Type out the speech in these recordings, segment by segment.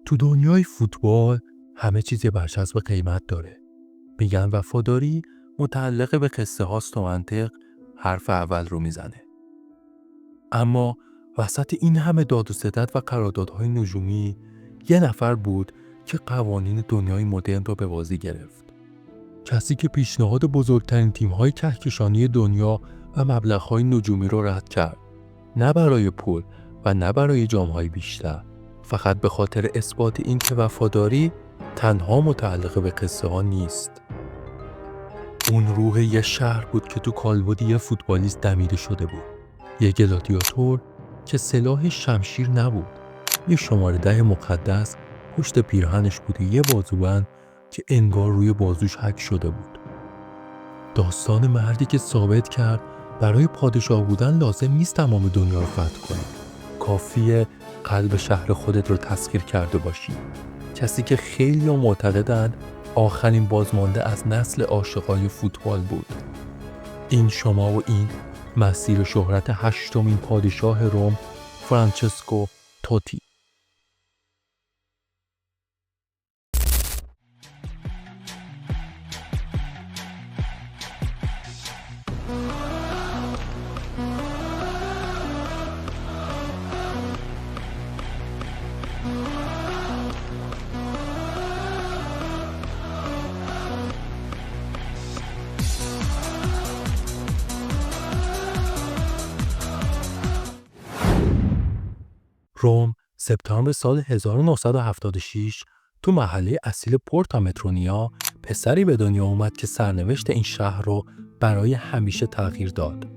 تو دنیای فوتبال همه چیز یه برچسب قیمت داره. میگن وفاداری متعلق به قصه هاست و منطق حرف اول رو میزنه. اما وسط این همه داد و ستد و قراردادهای نجومی یه نفر بود که قوانین دنیای مدرن رو به بازی گرفت. کسی که پیشنهاد بزرگترین تیم‌های کهکشانی دنیا و مبلغ‌های نجومی رو رد کرد. نه برای پول و نه برای جام‌های بیشتر. فقط به خاطر اثبات این که وفاداری تنها متعلق به قصه ها نیست. اون روح یه شهر بود که تو کالبد یه فوتبالیست دمیده شده بود. یه گلادیاتور که سلاحش شمشیر نبود. یه شماره 10 مقدس پشت پیرهنش بود، یه بازوبند که انگار روی بازوش حک شده بود. داستان مردی که ثابت کرد برای پادشاه بودن لازم نیست تمام دنیا رو فتح کنی. کافیه قلب شهر خودت رو تسخیر کرده باشی. کسی که خیلی معتقدند آخرین بازمانده از نسل عاشقای فوتبال بود. این شما و این مسیر شهرت 8مین پادشاه روم، فرانچسکو توتی. روم سپتامبر سال 1976 تو محله اصیل پورتا مترونیا پسری به دنیا اومد که سرنوشت این شهر رو برای همیشه تغییر داد.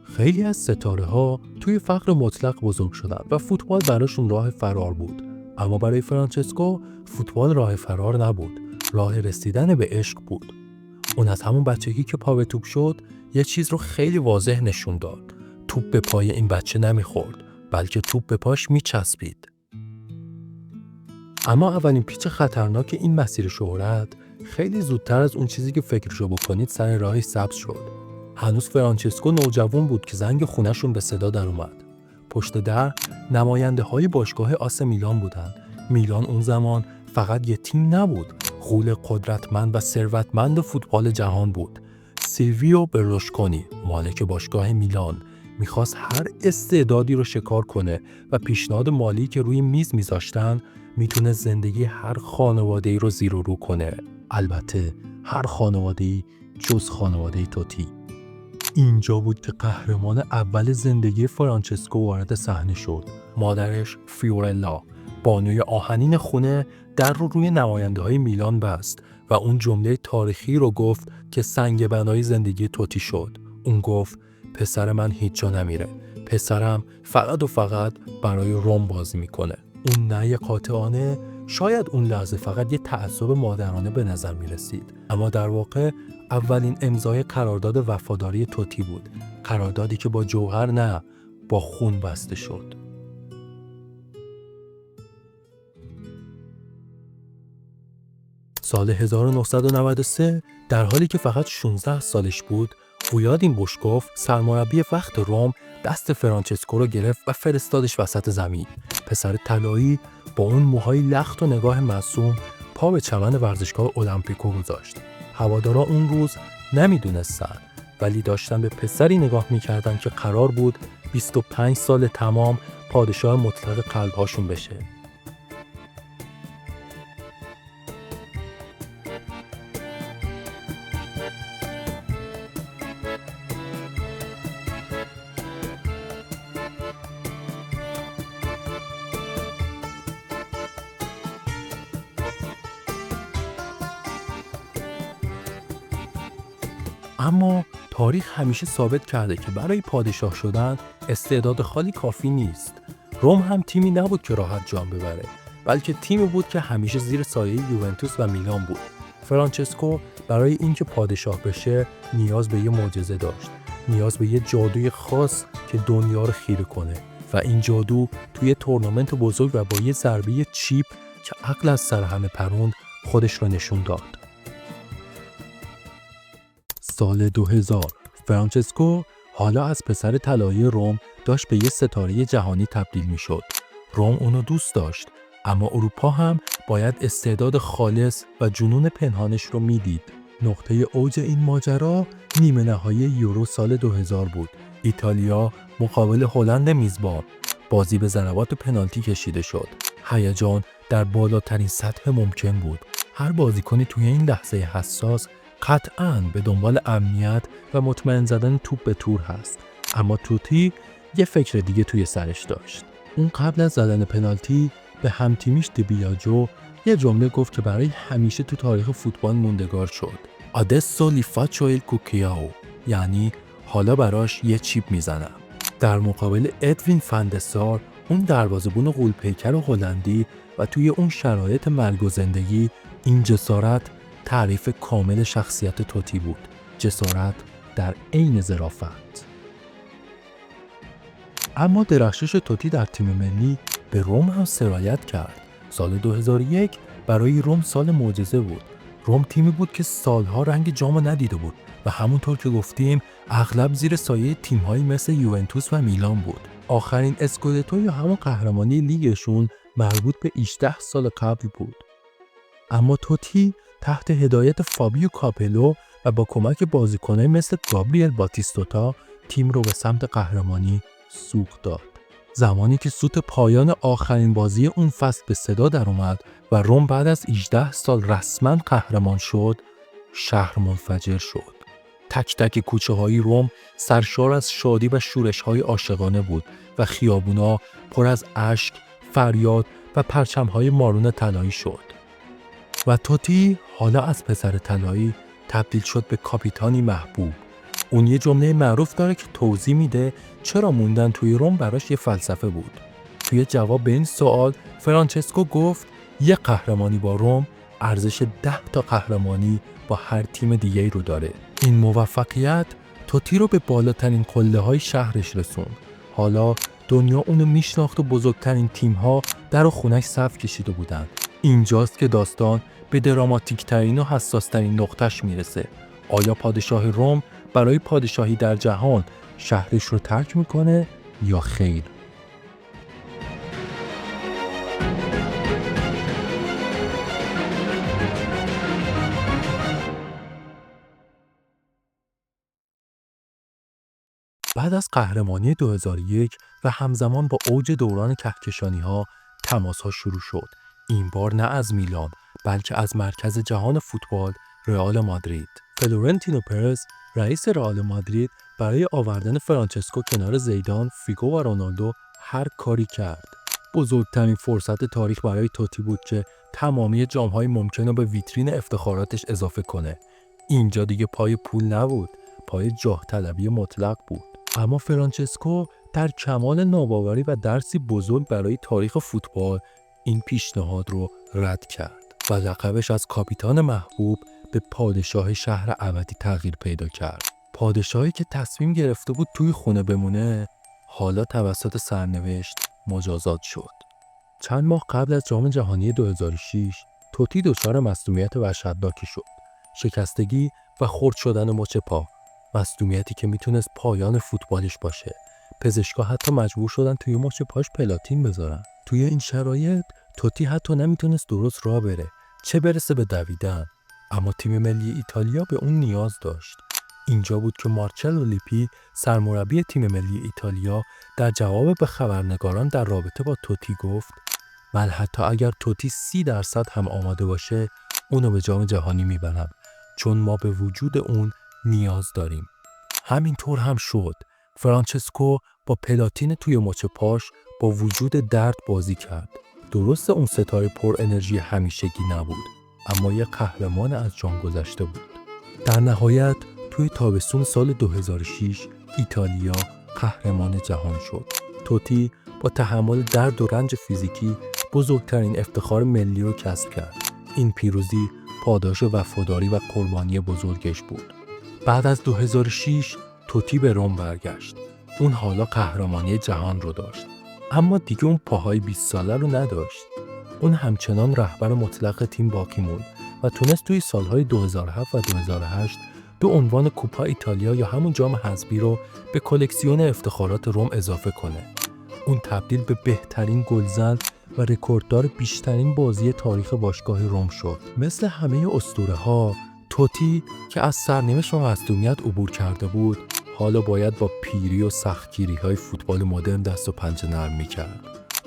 خیلی از ستاره ها توی فقر مطلق بزرگ شدن و فوتبال براشون راه فرار بود. اما برای فرانچسکو فوتبال راه فرار نبود، راه رسیدن به عشق بود. اون از همون بچگی که پا به توپ شد یه چیز رو خیلی واضح نشون داد. توپ به پای این بچه نمیخورد، بلکه توپ به پاش میچسبید. اما اولین پیچ خطرناک این مسیر شهرت خیلی زودتر از اون چیزی که فکرشو بکنید سر راهش سبز شد. هنوز فرانچسکو نوجوان بود که زنگ خونه‌شون به صدا در اومد. پشت در نماینده های باشگاه آس میلان بودن. میلان اون زمان فقط یه تیم نبود، غول قدرتمند و ثروتمند فوتبال جهان بود. سیلویو برلوسکونی، مالک باشگاه میلان، میخواست هر استعدادی رو شکار کنه و پیشنهاد مالی که روی میز میذاشتن میتونه زندگی هر خانواده‌ای رو زیر و رو کنه. البته هر خانواده‌ای جز خانواده توتی. اینجا بود که قهرمان اول زندگی فرانچسکو وارد صحنه شد. مادرش فیورلا، بانوی آهنین خونه، در رو روی نماینده‌های میلان بست و اون جمله تاریخی رو گفت که سنگ بنای زندگی توتی شد. اون گفت پسر من هیچ جا نمیره. پسرم فقط و فقط برای روم بازی میکنه. اون نه قاطعانه، شاید اون لحظه فقط یه تعصب مادرانه به نظر میرسید، اما در واقع اولین امضای قرارداد وفاداری توتی بود. قراردادی که با جوهر نه، با خون بسته شد. سال 1993 در حالی که فقط 16 سالش بود، ویادیم بوشکوف سرمربی وقت روم دست فرانچسکو رو گرفت و فرستادش وسط زمین. پسر طلایی با اون موهای لخت و نگاه معصوم پا به چمن ورزشگاه المپیکو گذاشت. هوادارا اون روز نمیدونستن، ولی داشتن به پسری نگاه میکردن که قرار بود 25 سال تمام پادشاه مطلق قلبهاشون بشه. اما تاریخ همیشه ثابت کرده که برای پادشاه شدن استعداد خالی کافی نیست. روم هم تیمی نبود که راحت جام ببره، بلکه تیمی بود که همیشه زیر سایه یوونتوس و میلان بود. فرانچسکو برای اینکه پادشاه بشه نیاز به یه معجزه داشت، نیاز به یه جادوی خاص که دنیا رو خیره کنه و این جادو توی تورنمنت بزرگ و با یه ضربه چیپ که عقل از سر همه پروند خودش رو نشون داد. سال 2000 فرانچسکو حالا از پسر طلایی روم داشت به یه ستاره جهانی تبدیل می شد. روم اونو دوست داشت، اما اروپا هم باید استعداد خالص و جنون پنهانش رو میدید. نقطه اوج این ماجرا نیمه نهایی یورو سال 2000 بود. ایتالیا مقابل هلند میزبان. بازی به ضربات پنالتی کشیده شد. هیجان در بالاترین سطح ممکن بود. هر بازیکنی توی این لحظه حساس قطعاً به دنبال امنیت و مطمئن زدن توپ به تور هست. اما توتی یه فکر دیگه توی سرش داشت. اون قبل از زدن پنالتی به همتیمیش دیبیاجو یه جمله گفت که برای همیشه تو تاریخ فوتبال موندگار شد. آدسو لی فاچو ایل کوکیاو، یعنی حالا براش یه چیپ میزنم. در مقابل ادوین فندسار، اون دروازه‌بان غول‌پیکر هلندی، و توی اون شرایط مرگ و زندگی این جسارت تعریف کامل شخصیت توتی بود. جسارت در عین ظرافت. اما درخشش توتی در تیم ملی به روم هم سرایت کرد. سال 2001 برای روم سال معجزه بود. روم تیمی بود که سالها رنگ جام ندیده بود و همونطور که گفتیم اغلب زیر سایه تیم‌هایی مثل یوونتوس و میلان بود. آخرین اسکودتو یا همون قهرمانی لیگشون مربوط به 18 سال قبل بود. اما توتی تحت هدایت فابیو کاپلو و با کمک بازیکنان مثل گابریل باتیستوتا تیم رو به سمت قهرمانی سوق داد. زمانی که سوت پایان آخرین بازی اون فصل به صدا در اومد و روم بعد از 18 سال رسما قهرمان شد، شهر منفجر شد. تک تک کوچه های روم سرشار از شادی و شورش های عاشقانه بود و خیابونا پر از اشک، فریاد و پرچم های مارون طلایی شد. و توتی حالا از پسر طلایی تبدیل شد به کاپیتانی محبوب. اون یه جمله معروف داره که توضیح میده چرا موندن توی روم براش یه فلسفه بود. توی جواب به این سوال فرانچسکو گفت یه قهرمانی با روم ارزش 10 تا قهرمانی با هر تیم دیگه‌ای رو داره. این موفقیت توتی رو به بالاترین قله‌های شهرش رسوند. حالا دنیا اونو میشناخت و بزرگترین تیم‌ها در و خونش صف کشیده بودن. اینجاست که داستان به دراماتیک ترین و حساس ترین نقطه‌اش میرسه. آیا پادشاه روم برای پادشاهی در جهان شهرش رو ترک میکنه یا خیر؟ بعد از قهرمانی 2001 و همزمان با اوج دوران کهکشانی‌ها تماس‌ها شروع شد. این بار نه از میلان بلکه از مرکز جهان فوتبال رئال مادرید. فلورنتینو پرز رئیس رئال مادرید برای آوردن فرانچسکو کنار زیدان، فیگو و رونالدو هر کاری کرد. بزرگترین فرصت تاریخ برای توتی بود که تمامی جام‌های ممکن رو به ویترین افتخاراتش اضافه کنه. اینجا دیگه پای پول نبود، پای جاه طلبی مطلق بود. اما فرانچسکو در کمال ناباوری و درسی بزرگ برای تاریخ فوتبال این پیشنهاد رو رد کرد و لقبش از کاپیتان محبوب به پادشاه شهر ابدی تغییر پیدا کرد. پادشاهی که تصمیم گرفته بود توی خونه بمونه حالا توسط سرنوشت مجازات شد. چند ماه قبل از جام جهانی 2006 توتی دچار مصدومیت وحشتناکی شد. شکستگی و خرد شدن مچ پا، مصدومیتی که میتونست پایان فوتبالش باشه. پزشکا حتی مجبور شدن توی مچ پاش پلاتین بذارن. توی این شرایط توتی حتی نمیتونست درست راه بره، چه برسه به دویدن. اما تیم ملی ایتالیا به اون نیاز داشت. اینجا بود که مارچلو لیپی سرمربی تیم ملی ایتالیا در جواب به خبرنگاران در رابطه با توتی گفت من حتی اگر توتی 30% هم آماده باشه اونو به جام جهانی میبرم، چون ما به وجود اون نیاز داریم. همینطور هم شد. فرانچسکو با پلاتین توی مچ پاش با وجود درد بازی کرد. درسته اون ستاره پر انرژی همیشگی نبود، اما یه قهرمان از جان گذشته بود. در نهایت توی تابستون سال 2006 ایتالیا قهرمان جهان شد. توتی با تحمل درد و رنج فیزیکی بزرگترین افتخار ملی رو کسب کرد. این پیروزی پاداش وفاداری و قربانی بزرگش بود. بعد از 2006 توتی به روم برگشت. اون حالا قهرمانی جهان رو داشت. اما دیگه اون پاهای 20 ساله رو نداشت. اون همچنان رهبر مطلق تیم باقی موند و تونست توی سالهای 2007 و 2008 دو عنوان کوپا ایتالیا یا همون جام حذفی رو به کلکسیون افتخارات روم اضافه کنه. اون تبدیل به بهترین گلزن و رکورددار بیشترین بازی تاریخ باشگاه روم شد. مثل همه اسطوره‌ها، توتی که از سرنوشت و مصدومیت عبور کرده بود، حالا باید با پیری و سختگیری‌های فوتبال مدرن دست و پنجه نرم می‌کرد.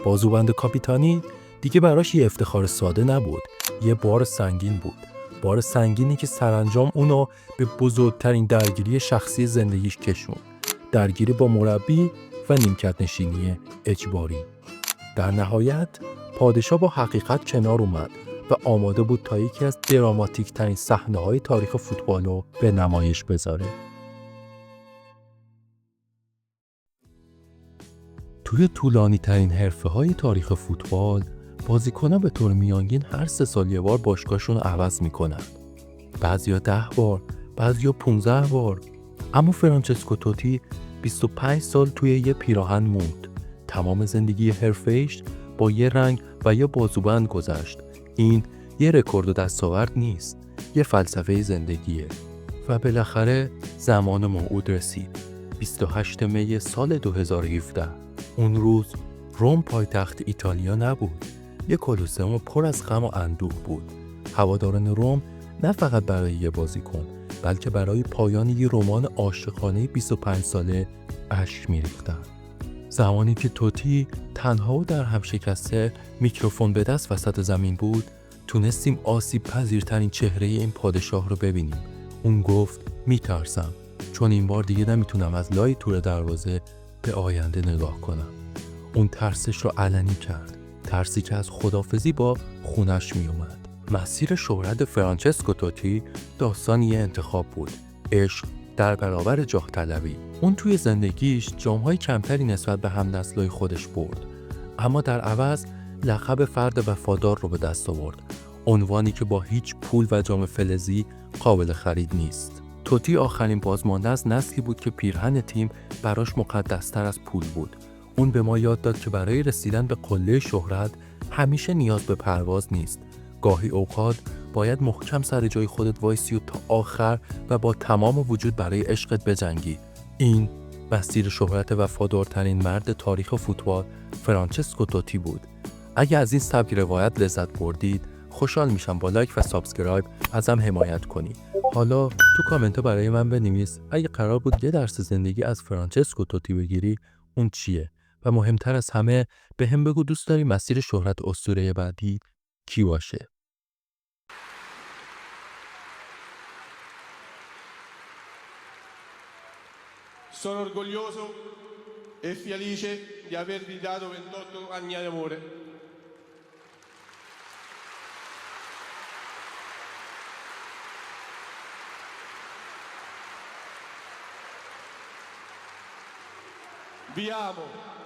بازوبند کاپیتانی دیگه براش یه افتخار ساده نبود، یه بار سنگین بود. بار سنگینی که سرانجام اونو به بزرگترین درگیری شخصی زندگیش کشوند. درگیری با مربی و نیمکت نشینی اجباری. در نهایت پادشاه با حقیقت کنار اومد و آماده بود تا یکی از دراماتیک ترین صحنه‌های تاریخ فوتبال رو به نمایش بذاره. توی طولانی ترین حرفه‌های تاریخ فوتبال، بازیکنان به طور میانگین هر 3 سال یه بار باشگاهشون رو عوض میکنن. بعضیا 10 بار، بعضیا 15 بار. اما فرانچسکو توتی 25 سال توی یه پیراهن موند. تمام زندگی حرفه‌ایش با یه رنگ و یه بازوبند گذشت. این یه رکورد و دستاورد نیست، یه فلسفه زندگیه. و بالاخره زمان موعود رسید. 28 می سال 2017. اون روز روم پایتخت ایتالیا نبود. یه کلوسئوم پر از غم و اندوه بود. هواداران روم نه فقط برای یه بازیکن، بلکه برای پایان یه رمان عاشقانه 25 ساله اشک می‌ریختند. زمانی که توتی تنها و در هم شکسته میکروفون به دست وسط زمین بود، تونستیم آسیب پذیرترین چهره این پادشاه رو ببینیم. اون گفت میترسم، چون این بار دیگه نمیتونم از لای تور دروازه به آینده نگاه کنم. اون ترسش رو علنی کرد، ترسی که از خدافزی با خونش میومد. مسیر شهرت فرانچسکو توتی داستان یه انتخاب بود، عشق در برابر جاه طلبی. اون توی زندگیش جام‌های کمتری نسبت به همنسلای خودش برد، اما در عوض لقب فرد وفادار رو به دست آورد، عنوانی که با هیچ پول و جام فلزی قابل خرید نیست. توتی آخرین بازمانده از نسلی بود که پیرهن تیم براش مقدس‌تر از پول بود. اون به ما یاد داد که برای رسیدن به قله شهرت همیشه نیاز به پرواز نیست. گاهی اوقات باید محکم سر جای خودت وایسی و تا آخر و با تمام وجود برای عشقت بجنگی. این مسیر شهرت وفادارترین مرد تاریخ فوتبال فرانچسکو توتی بود. اگه از این سبک روایت لذت بردید، خوشحال میشم با لایک و سابسکرایب ازم حمایت کنی. حالا تو کامنت ها برای من بنویس اگه قرار بود یه درس زندگی از فرانچسکو توتی بگیری، اون چیه؟ و مهمتر از همه به هم بگو دوست داری مسیر شهرت اسطوره بعدی کی باشه؟ Sono orgoglioso e felice di avervi dato 28 anni di amore. Vi amo.